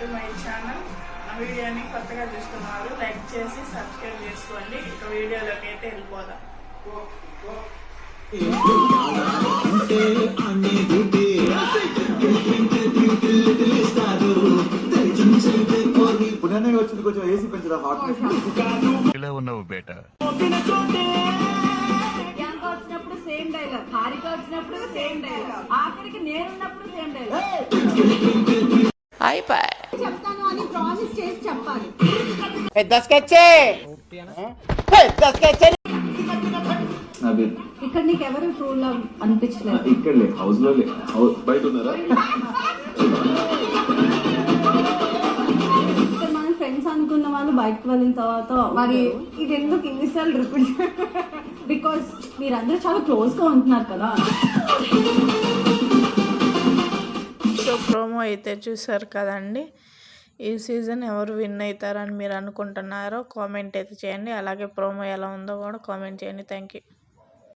To my channel. ఆ వీడియోని కొత్తగా చూస్తున్నారు లైక్ చేసి సబ్స్క్రైబ్ చేసుకోండి. ఇక వీడియోలోకి అయితే వెళ్ళిపోదాం. పునః వచ్చింది కొంచెం ఏసీ పెంచడం హాట్ ఇలా ఉన్నావు బేట. వచ్చినప్పుడు సేమ్ డైలాగ్, హారిక వచ్చినప్పుడు సేమ్ డైలాగ్, ఆఖరికి నేనున్నప్పుడు సేమ్ డైలాగ్. చెప్తాను అని ప్రామిస్ చేసి చెప్పాలి. ఇక్కడ నీకు ఎవరు ట్రూ లవ్ అనిపించలేదు? ఇక్కడ హౌస్ లో బయట ఉన్నారా? ఇక్కడ మనం ఫ్రెండ్స్ అనుకున్న వాళ్ళు బయటకు వెళ్ళిన తర్వాత మరి ఇది ఎందుకు ఇన్నిసార్లు రిపీట్? బికాస్ మీరందరూ చాలా క్లోజ్ గా ఉంటున్నారు కదా. సో ప్రోమో అయితే చూసారు కదండి. ఈ సీజన్ ఎవరు విన్ అవుతారని మీరు అనుకుంటున్నారో కామెంట్ అయితే చేయండి. అలాగే ప్రోమో ఎలా ఉందో కూడా కామెంట్ చేయండి. Thank you.